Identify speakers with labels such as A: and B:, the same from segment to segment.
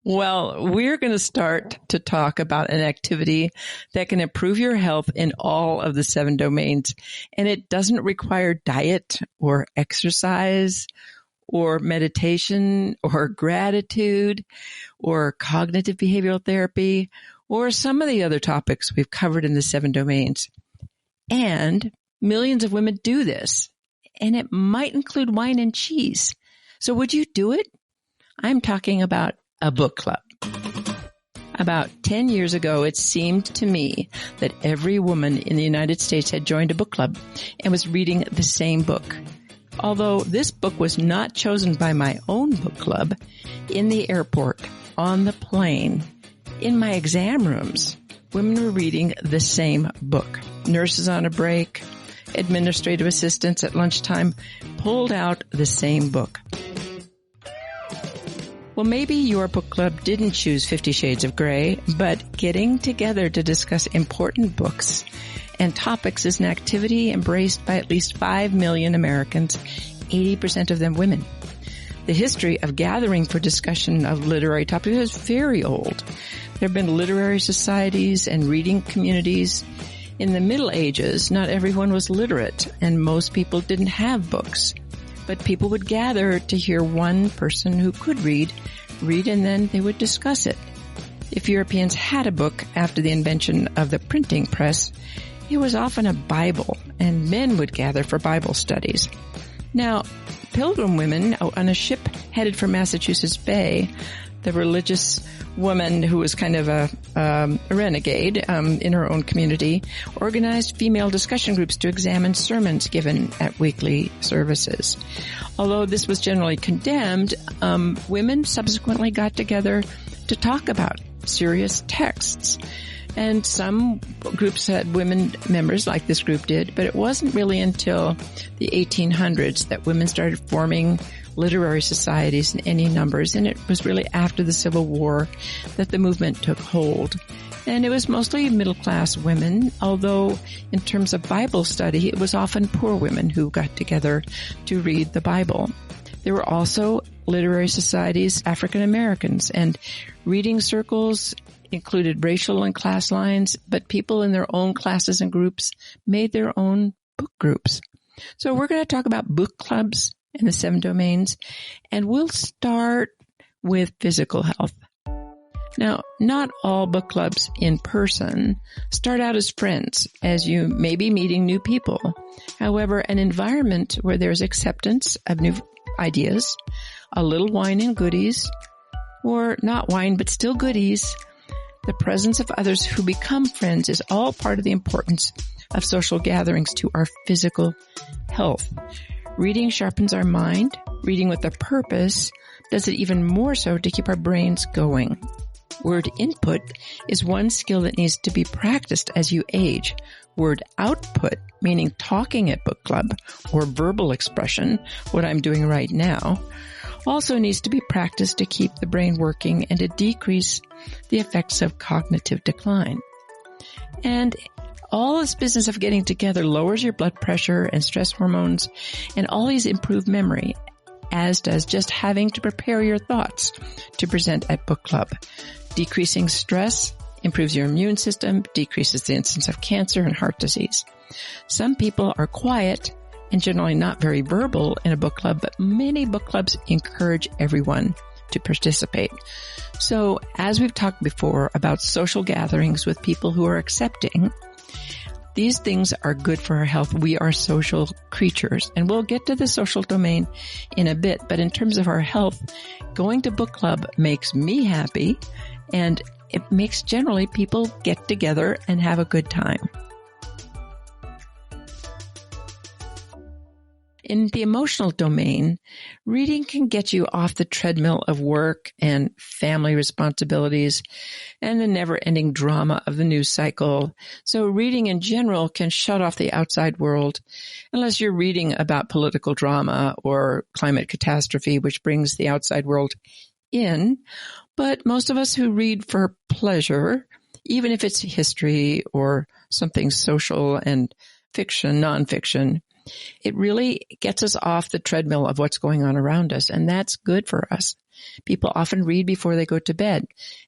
A: Well, we're going to start to talk about an activity that can improve your health in all of the 7 domains. And it doesn't require diet or exercise or meditation or gratitude or cognitive behavioral therapy or some of the other topics we've covered in the 7 domains. And millions of women do this. And it might include wine and cheese. So would you do it? I'm talking about a book club. About 10 years ago, it seemed to me that every woman in the United States had joined a book club and was reading the same book. Although this book was not chosen by my own book club, in the airport, on the plane, in my exam rooms, women were reading the same book. Nurses on a break, administrative assistants at lunchtime pulled out the same book. Well, maybe your book club didn't choose 50 Shades of Grey, but getting together to discuss important books and topics is an activity embraced by at least 5 million Americans, 80% of them women. The history of gathering for discussion of literary topics is very old. There have been literary societies and reading communities. In the Middle Ages, not everyone was literate, and most people didn't have books. But people would gather to hear one person who could read, and then they would discuss it. If Europeans had a book after the invention of the printing press, it was often a Bible, and men would gather for Bible studies. Now, Pilgrim women on a ship headed for Massachusetts Bay, the religious woman who was kind of a renegade in her own community, organized female discussion groups to examine sermons given at weekly services. Although this was generally condemned, women subsequently got together to talk about serious texts. And some groups had women members, like this group did, but it wasn't really until the 1800s that women started forming literary societies in any numbers, and it was really after the Civil War that the movement took hold. And it was mostly middle-class women, although in terms of Bible study, it was often poor women who got together to read the Bible. There were also literary societies, African Americans, and reading circles included racial and class lines, but people in their own classes and groups made their own book groups. So we're going to talk about book clubs in the 7 domains, and we'll start with physical health. Now, not all book clubs in person start out as friends, as you may be meeting new people. However, an environment where there's acceptance of new ideas, a little wine and goodies, or not wine but still goodies, the presence of others who become friends is all part of the importance of social gatherings to our physical health. Reading sharpens our mind. Reading with a purpose does it even more so to keep our brains going. Word input is one skill that needs to be practiced as you age. Word output, meaning talking at book club or verbal expression, what I'm doing right now, also needs to be practiced to keep the brain working and to decrease the effects of cognitive decline. And all this business of getting together lowers your blood pressure and stress hormones and always improve memory, as does just having to prepare your thoughts to present at book club. Decreasing stress improves your immune system, decreases the incidence of cancer and heart disease. Some people are quiet and generally not very verbal in a book club, but many book clubs encourage everyone to participate. So, as we've talked before about social gatherings with people who are accepting, these things are good for our health. We are social creatures, and we'll get to the social domain in a bit. But in terms of our health, going to book club makes me happy, and it makes generally people get together and have a good time. In the emotional domain, reading can get you off the treadmill of work and family responsibilities and the never-ending drama of the news cycle. So reading in general can shut off the outside world, unless you're reading about political drama or climate catastrophe, which brings the outside world in. But most of us who read for pleasure, even if it's history or something social and fiction, nonfiction, it really gets us off the treadmill of what's going on around us, and that's good for us. People often read before they go to bed.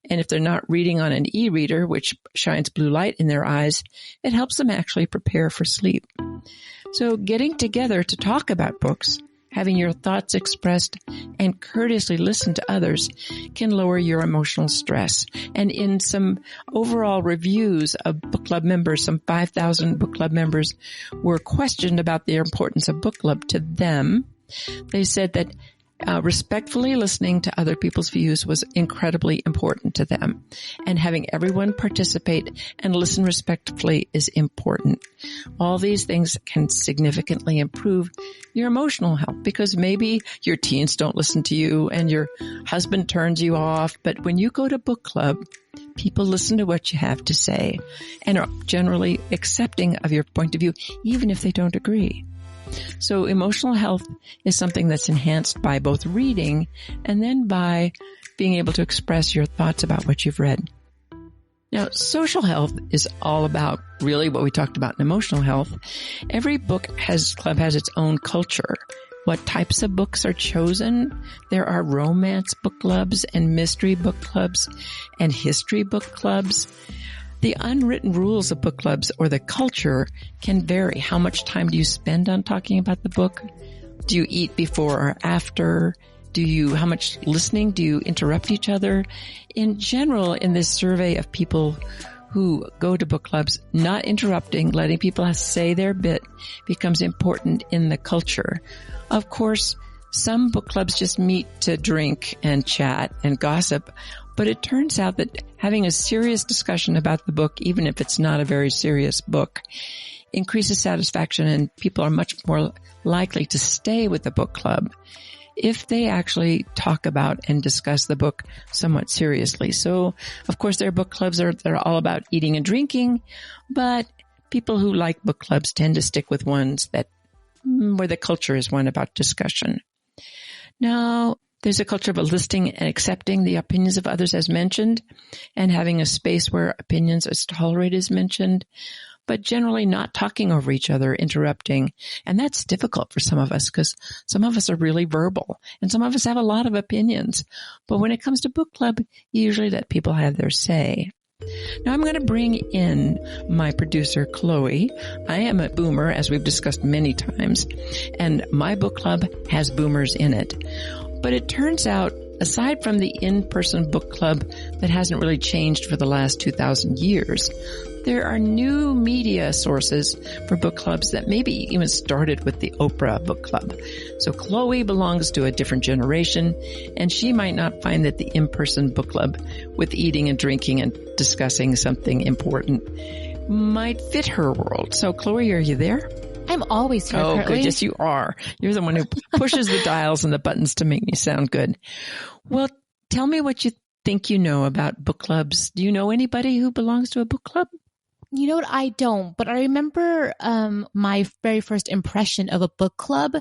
A: And if they're not reading on an e-reader, which shines blue light in their eyes, it helps them actually prepare for sleep. So getting together to talk about books, having your thoughts expressed, and courteously listen to others can lower your emotional stress. And in some overall reviews of book club members, some 5,000 book club members were questioned about the importance of book club to them. They said that respectfully listening to other people's views was incredibly important to them. And having everyone participate and listen respectfully is important. All these things can significantly improve your emotional health, because maybe your teens don't listen to you and your husband turns you off. But when you go to book club, people listen to what you have to say and are generally accepting of your point of view, even if they don't agree. So emotional health is something that's enhanced by both reading and then by being able to express your thoughts about what you've read. Now, social health is all about really what we talked about in emotional health. Every book club has its own culture. What types of books are chosen? There are romance book clubs and mystery book clubs and history book clubs. The unwritten rules of book clubs or the culture can vary. How much time do you spend on talking about the book? Do you eat before or after? How much listening? Do you interrupt each other? In general, in this survey of people who go to book clubs, not interrupting, letting people say their bit becomes important in the culture. Of course, some book clubs just meet to drink and chat and gossip, but it turns out that having a serious discussion about the book, even if it's not a very serious book, increases satisfaction, and people are much more likely to stay with the book club if they actually talk about and discuss the book somewhat seriously. So, of course, there are book clubs that are all about eating and drinking, but people who like book clubs tend to stick with ones where the culture is one about discussion. Now, there's a culture of listening and accepting the opinions of others as mentioned, and having a space where opinions are tolerated as mentioned, but generally not talking over each other, interrupting. And that's difficult for some of us because some of us are really verbal and some of us have a lot of opinions. But when it comes to book club, you usually let people have their say. Now I'm going to bring in my producer, Chloe. I am a boomer, as we've discussed many times, and my book club has boomers in it. But it turns out, aside from the in-person book club that hasn't really changed for the last 2,000 years, there are new media sources for book clubs that maybe even started with the Oprah book club. So Chloe belongs to a different generation, and she might not find that the in-person book club with eating and drinking and discussing something important might fit her world. So Chloe, are you there?
B: I'm always here.
A: Oh, good. Yes, you are. You're the one who pushes the dials and the buttons to make me sound good. Well, tell me what you think you know about book clubs. Do you know anybody who belongs to a book club?
B: You know what? I don't, but I remember my very first impression of a book club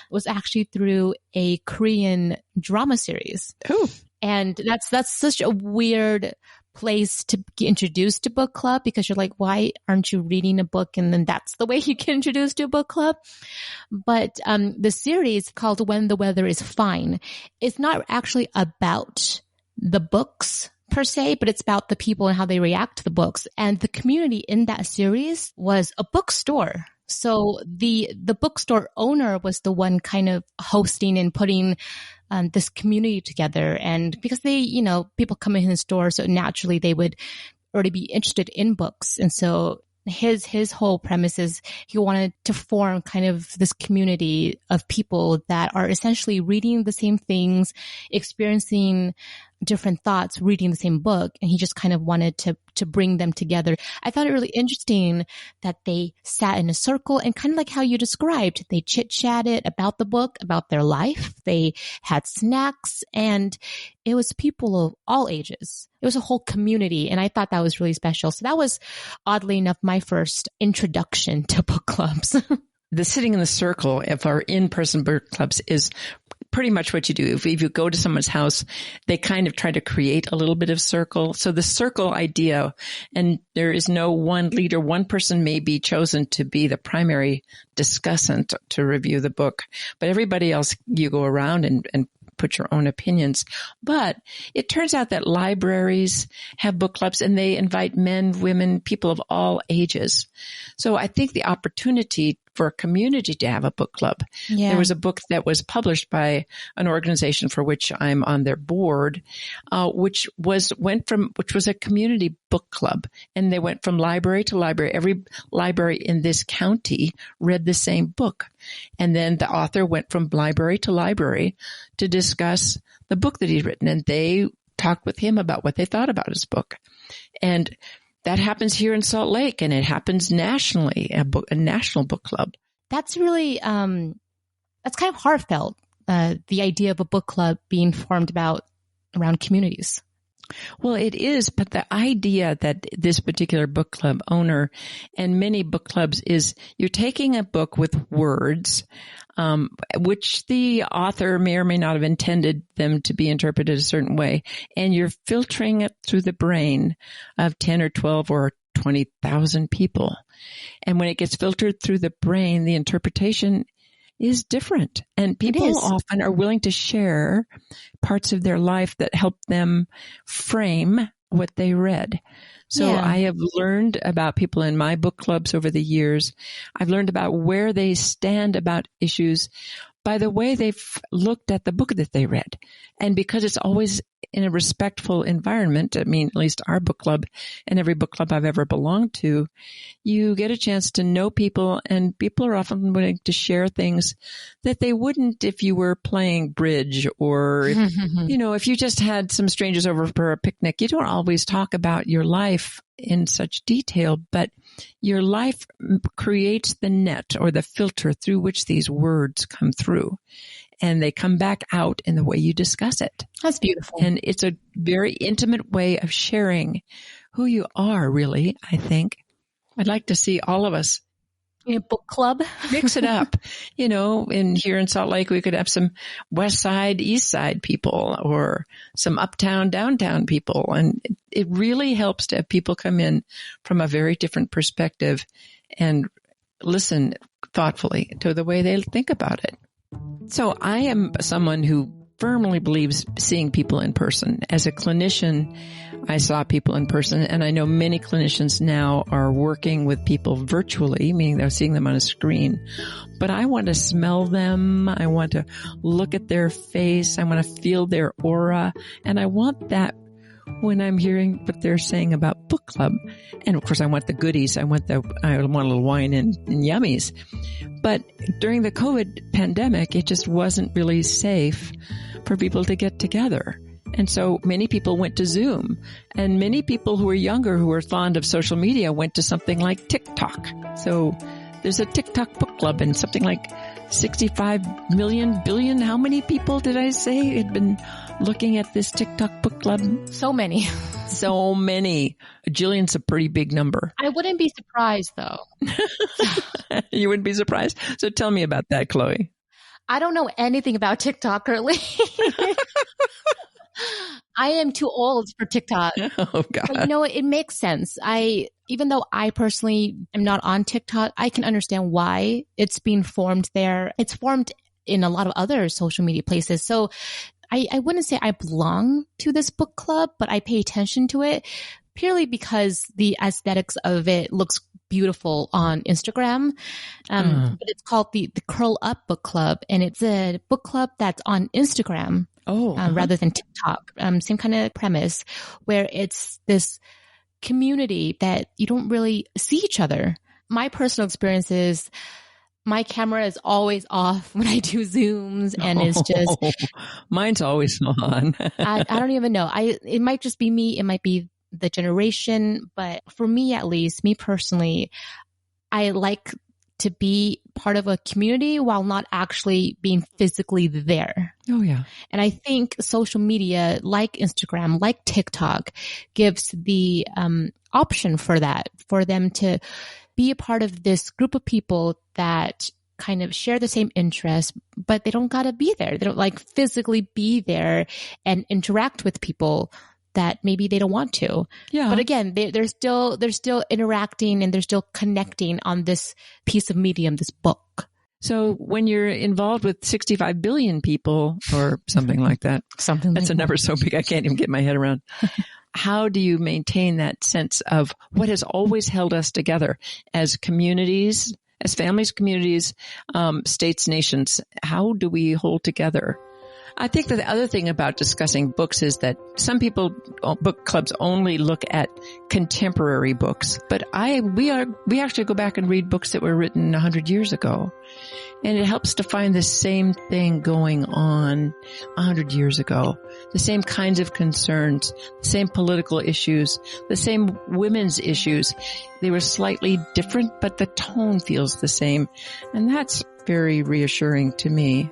B: was actually through a Korean drama series.
A: Oh.
B: And that's such a weird place to get introduced to book club, because you're like, why aren't you reading a book? And then that's the way you get introduced to a book club. But the series called When the Weather is Fine, it's not actually about the books per se, but it's about the people and how they react to the books. And the community in that series was a bookstore. So the bookstore owner was the one kind of hosting and putting this community together. And because people come in the store, so naturally they would already be interested in books. And so his whole premise is he wanted to form kind of this community of people that are essentially reading the same things, experiencing different thoughts, reading the same book. And he just kind of wanted to bring them together. I thought it really interesting that they sat in a circle and kind of like how you described, they chit-chatted about the book, about their life. They had snacks, and it was people of all ages. It was a whole community, and I thought that was really special. So that was, oddly enough, my first introduction to book clubs.
A: The sitting in the circle of our in-person book clubs is pretty much what you do. If you go to someone's house, they kind of try to create a little bit of circle. So the circle idea, and there is no one leader. One person may be chosen to be the primary discussant to review the book, but everybody else, you go around and put your own opinions. But it turns out that libraries have book clubs and they invite men, women, people of all ages. So I think the opportunity for a community to have a book club.
B: Yeah.
A: There was a book that was published by an organization for which I'm on their board, which was a community book club. And they went from library to library. Every library in this county read the same book. And then the author went from library to library to discuss the book that he'd written. And they talked with him about what they thought about his book. And that happens here in Salt Lake, and it happens nationally, a national book club.
B: That's really, that's kind of heartfelt, the idea of a book club being formed around communities.
A: Well, it is, but the idea that this particular book club owner and many book clubs is you're taking a book with words, which the author may or may not have intended them to be interpreted a certain way, and you're filtering it through the brain of 10 or 12 or 20,000 people. And when it gets filtered through the brain, the interpretation is different. And people often are willing to share parts of their life that help them frame what they read. So I have learned about people in my book clubs over the years. I've learned about where they stand about issues by the way they've looked at the book that they read. And because it's always in a respectful environment, I mean, at least our book club and every book club I've ever belonged to, you get a chance to know people, and people are often willing to share things that they wouldn't if you were playing bridge or, if you just had some strangers over for a picnic. You don't always talk about your life in such detail, but your life creates the net or the filter through which these words come through. And they come back out in the way you discuss it.
B: That's beautiful.
A: And it's a very intimate way of sharing who you are, really, I think. I'd like to see all of us
B: in a book club.
A: Mix it up. In here in Salt Lake, we could have some West Side, East Side people or some uptown, downtown people. And it really helps to have people come in from a very different perspective and listen thoughtfully to the way they think about it. So I am someone who firmly believes seeing people in person. As a clinician, I saw people in person, and I know many clinicians now are working with people virtually, meaning they're seeing them on a screen. But I want to smell them. I want to look at their face. I want to feel their aura. And I want that when I'm hearing what they're saying about book club. And of course, I want the goodies. I want a little wine and yummies. But during the COVID pandemic, it just wasn't really safe for people to get together. And so many people went to Zoom, and many people who were younger, who were fond of social media, went to something like TikTok. So there's a TikTok book club, and something like 65 billion. How many people did I say had been looking at this TikTok book club?
B: So many.
A: So many. A jillion's a pretty big number.
B: I wouldn't be surprised, though.
A: You wouldn't be surprised? So tell me about that, Chloe.
B: I don't know anything about TikTok currently. I am too old for TikTok.
A: Oh, God.
B: But it makes sense. Even though I personally am not on TikTok, I can understand why it's being formed there. It's formed in a lot of other social media places. So I wouldn't say I belong to this book club, but I pay attention to it purely because the aesthetics of it looks beautiful on Instagram. But it's called the Curl Up Book Club, and it's a book club that's on Instagram. Rather than TikTok. Same kind of premise, where it's this community that you don't really see each other. My personal experience is my camera is always off when I do Zooms, and it's just...
A: Mine's always on.
B: I don't even know. It might just be me. It might be the generation. But for me, at least, me personally, I like to be part of a community while not actually being physically there.
A: Oh, yeah.
B: And I think social media like Instagram, like TikTok, gives the option for that, for them to be a part of this group of people that kind of share the same interests, but they don't gotta be there. They don't physically be there and interact with people that maybe they don't want to. Yeah. But again, they're still interacting, and they're still connecting on this piece of medium, this book.
A: So when you're involved with 65 billion people or something like that, that's a number so big I can't even get my head around. How do you maintain that sense of what has always held us together as communities, as families, communities, states, nations? How do we hold together? I think that the other thing about discussing books is that some people, book clubs only look at contemporary books, but we actually go back and read books that were written 100 years ago. And it helps to find the same thing going on 100 years ago, the same kinds of concerns, the same political issues, the same women's issues. They were slightly different, but the tone feels the same. And that's very reassuring to me.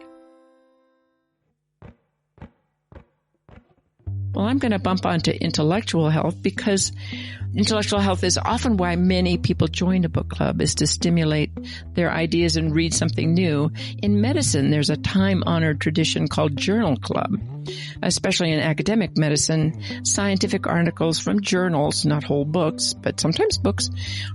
A: Well, I'm going to bump onto intellectual health because intellectual health is often why many people join a book club, is to stimulate their ideas and read something new. In medicine, there's a time-honored tradition called journal club. Especially in academic medicine, scientific articles from journals, not whole books, but sometimes books,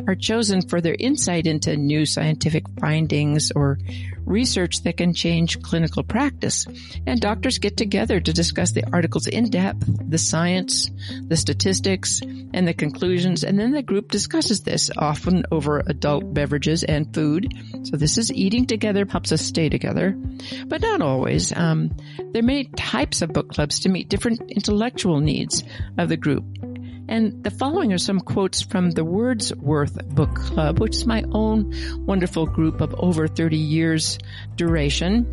A: are chosen for their insight into new scientific findings or research that can change clinical practice. And doctors get together to discuss the articles in depth, the science, the statistics, and the conclusions. And then the group discusses this, often over adult beverages and food. So this is eating together, helps us stay together, but not always. There are many types of book clubs to meet different intellectual needs of the group. And the following are some quotes from the Wordsworth Book Club, which is my own wonderful group of over 30 years duration.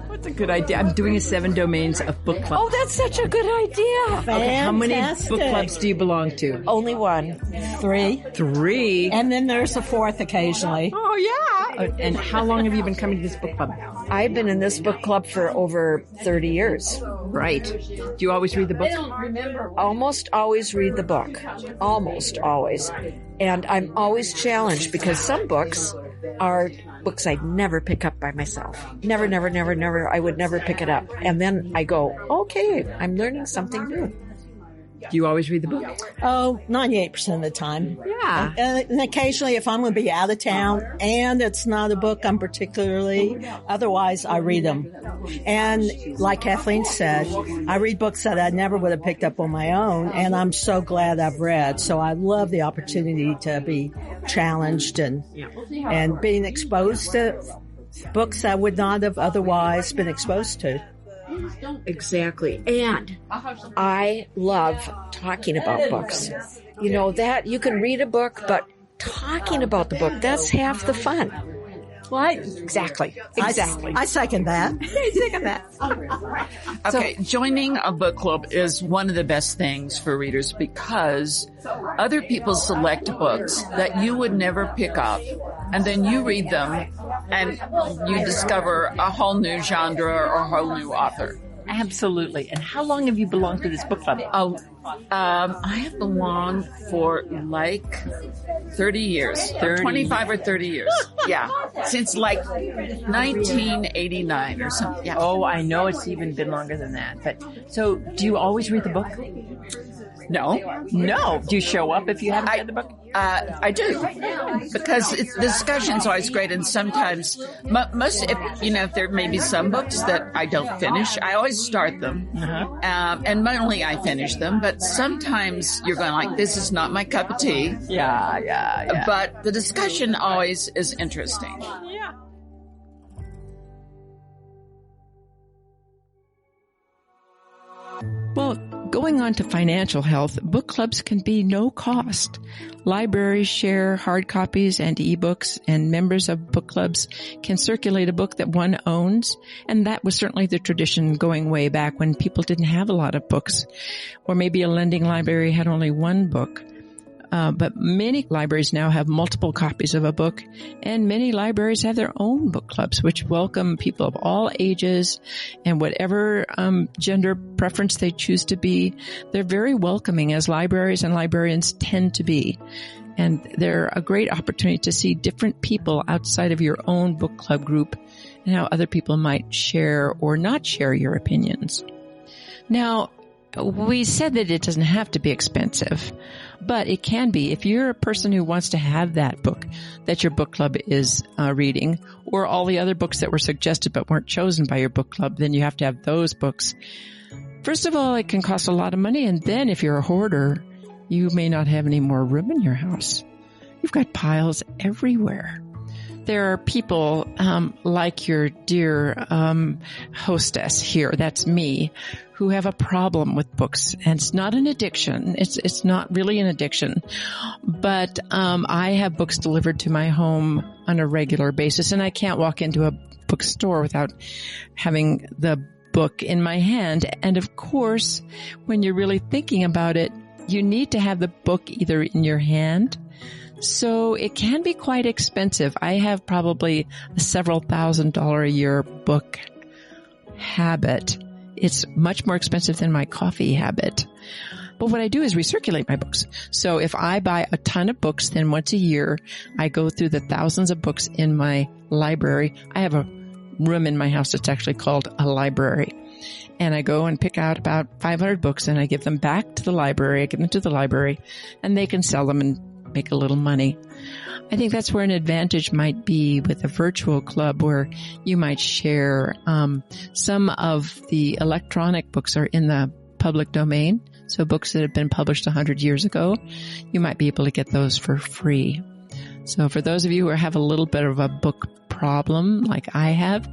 C: That's a good idea. I'm doing a 7 domains of book club.
D: Oh, that's such a good idea.
C: Okay, how many book clubs do you belong to?
D: Only one. 3.
C: 3?
D: And then there's a 4th occasionally.
C: Oh, yeah. And how long have you been coming to this book club?
D: I've been in this book club for over 30 years.
C: Right. Do you always read the book?
D: Almost always read the book. Almost always. And I'm always challenged because some books are books I'd never pick up by myself. Never. I would never pick it up. And then I go, okay, I'm learning something new.
C: Do you always read the book?
E: Oh, 98% of the time.
C: Yeah.
E: And occasionally if I'm going to be out of town and it's not a book I'm particularly, otherwise I read them. And like Kathleen said, I read books that I never would have picked up on my own, and I'm so glad I've read. So I love the opportunity to be challenged and being exposed to books I would not have otherwise been exposed to.
D: Exactly. And I love talking about books. You know, that you can read a book, but talking about the book, that's half the fun.
E: Well,
D: Exactly.
E: I second that.
F: Okay, joining a book club is one of the best things for readers because other people select books that you would never pick up, and then you read them and you discover a whole new genre or a whole new author.
C: Absolutely. And how long have you belonged to this book club?
F: I have belonged for like 30 years, 25 or 30 years. Yeah. Since like 1989 or something. Yeah.
C: Oh, I know it's even been longer than that. But so do you always read the book?
F: No.
C: Do you show up if you haven't read the book?
F: I do, because the discussion's always great, and sometimes if there may be some books that I don't finish, I always start them, and mainly I finish them. But sometimes you're going like, this is not my cup of tea.
C: Yeah.
F: But the discussion always is interesting.
C: Yeah.
A: Well, going on to financial health, book clubs can be no cost. Libraries share hard copies and ebooks, and members of book clubs can circulate a book that one owns. And that was certainly the tradition going way back when people didn't have a lot of books. Or maybe a lending library had only one book. But many libraries now have multiple copies of a book, and many libraries have their own book clubs, which welcome people of all ages and whatever gender preference they choose to be. They're very welcoming, as libraries and librarians tend to be. And they're a great opportunity to see different people outside of your own book club group and how other people might share or not share your opinions. Now, we said that it doesn't have to be expensive, but it can be. If you're a person who wants to have that book that your book club is reading, or all the other books that were suggested but weren't chosen by your book club, then you have to have those books. First of all, it can cost a lot of money, and then if you're a hoarder, you may not have any more room in your house. You've got piles everywhere. There are people like your dear hostess here, that's me, who have a problem with books. And it's not an addiction. It's not really an addiction. But I have books delivered to my home on a regular basis, and I can't walk into a bookstore without having the book in my hand. And of course, when you're really thinking about it, you need to have the book either in your hand. So it can be quite expensive. I have probably a several $1,000s a year book habit. It's much more expensive than my coffee habit. But what I do is recirculate my books. So if I buy a ton of books, then once a year, I go through the thousands of books in my library. I have a room in my house that's actually called a library. And I go and pick out about 500 books and I give them back to the library. I give them to the library and they can sell them and make a little money. I think that's where an advantage might be with a virtual club, where you might share. Some of the electronic books are in the public domain. So books that have been published 100 years ago, you might be able to get those for free. So for those of you who have a little bit of a book problem like I have,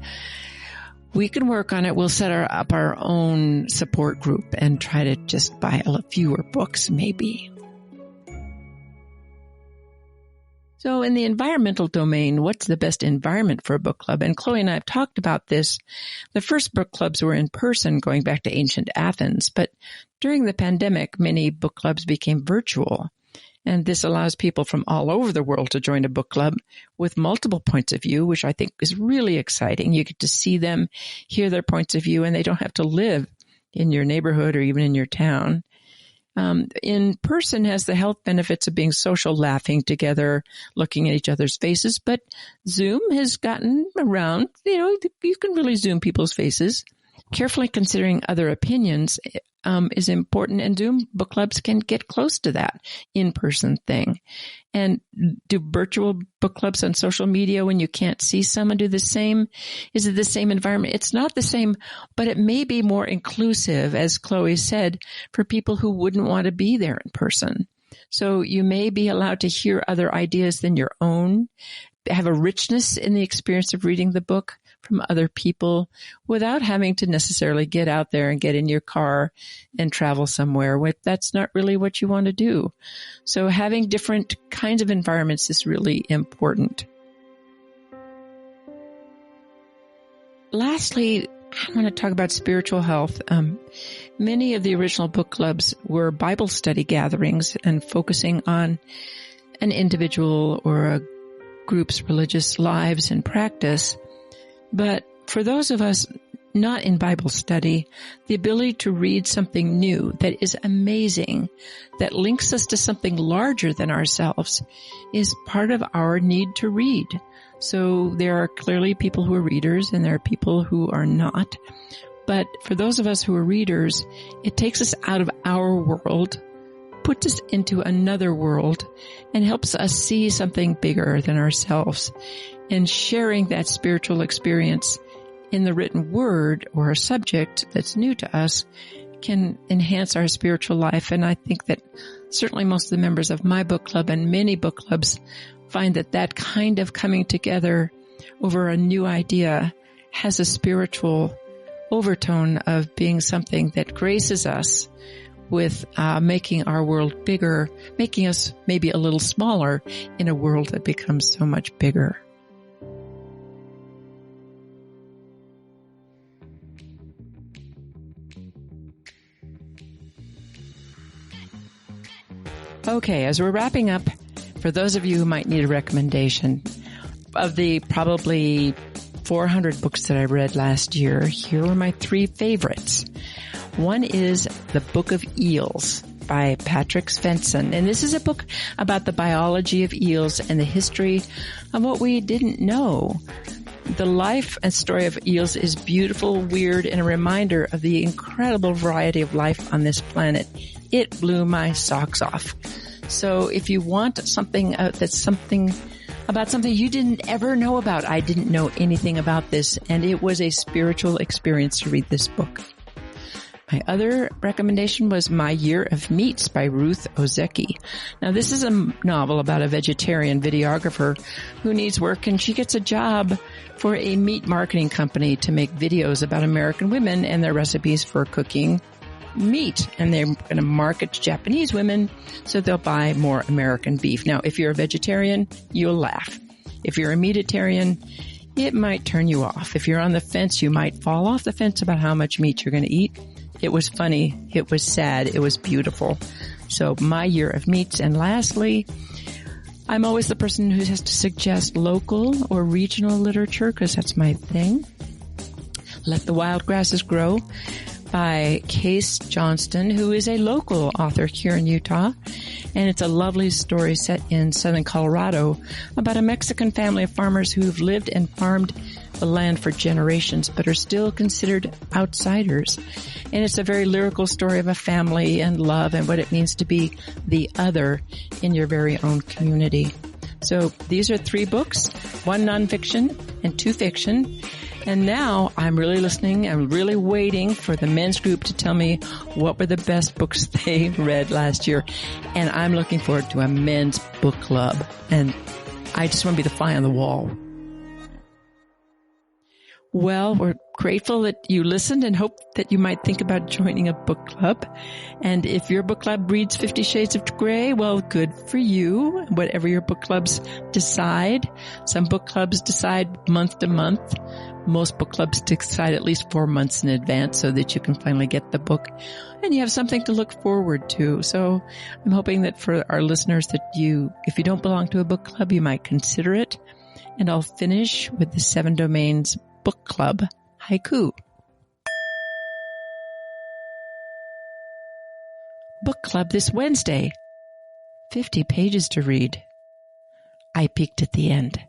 A: we can work on it. We'll set up our own support group and try to just buy a fewer books maybe. So in the environmental domain, what's the best environment for a book club? And Chloe and I have talked about this. The first book clubs were in person going back to ancient Athens, but during the pandemic, many book clubs became virtual. And this allows people from all over the world to join a book club with multiple points of view, which I think is really exciting. You get to see them, hear their points of view, and they don't have to live in your neighborhood or even in your town. In person has the health benefits of being social, laughing together, looking at each other's faces, but Zoom has gotten around. You can really Zoom people's faces. Carefully considering other opinions is important, and Zoom book clubs can get close to that in-person thing. And do virtual book clubs on social media when you can't see someone do the same? Is it the same environment? It's not the same, but it may be more inclusive, as Chloe said, for people who wouldn't want to be there in person. So you may be allowed to hear other ideas than your own, have a richness in the experience of reading the book from other people without having to necessarily get out there and get in your car and travel somewhere. That's not really what you want to do. So having different kinds of environments is really important. Lastly, I want to talk about spiritual health. Many of the original book clubs were Bible study gatherings and focusing on an individual or a group's religious lives and practice. But for those of us not in Bible study, the ability to read something new that is amazing, that links us to something larger than ourselves, is part of our need to read. So there are clearly people who are readers and there are people who are not. But for those of us who are readers, it takes us out of our world, puts us into another world, and helps us see something bigger than ourselves. And sharing that spiritual experience in the written word or a subject that's new to us can enhance our spiritual life. And I think that certainly most of the members of my book club and many book clubs find that kind of coming together over a new idea has a spiritual overtone of being something that graces us with making our world bigger, making us maybe a little smaller in a world that becomes so much bigger. Okay, as we're wrapping up, for those of you who might need a recommendation, of the probably 400 books that I read last year, here are my 3 favorites. One is The Book of Eels by Patrick Svensson. And this is a book about the biology of eels and the history of what we didn't know. The life and story of eels is beautiful, weird, and a reminder of the incredible variety of life on this planet. It blew my socks off. So if you want something that's something about something you didn't ever know about, I didn't know anything about this, and it was a spiritual experience to read this book. My other recommendation was My Year of Meats by Ruth Ozeki. Now, this is a novel about a vegetarian videographer who needs work, and she gets a job for a meat marketing company to make videos about American women and their recipes for cooking meat. And they're going to market to Japanese women so they'll buy more American beef. Now, if you're a vegetarian, you'll laugh. If you're a meatitarian, it might turn you off. If you're on the fence, you might fall off the fence about how much meat you're going to eat. It was funny. It was sad. It was beautiful. So My Year of Meats. And lastly, I'm always the person who has to suggest local or regional literature because that's my thing. Let the Wild Grasses Grow by Case Johnston, who is a local author here in Utah. And it's a lovely story set in southern Colorado about a Mexican family of farmers who've lived and farmed the land for generations, but are still considered outsiders. And it's a very lyrical story of a family and love and what it means to be the other in your very own community. So these are 3 books, 1 nonfiction and 2 fiction. And now I'm really listening. I'm really waiting for the men's group to tell me what were the best books they read last year. And I'm looking forward to a men's book club. And I just want to be the fly on the wall. Well, we're grateful that you listened and hope that you might think about joining a book club. And if your book club reads 50 Shades of Grey, well, good for you. Whatever your book clubs decide. Some book clubs decide month to month. Most book clubs decide at least 4 months in advance so that you can finally get the book and you have something to look forward to. So I'm hoping that for our listeners that if you don't belong to a book club, you might consider it. And I'll finish with the 7 Domains Book Club Haiku. Book club this Wednesday. 50 pages to read. I peeked at the end.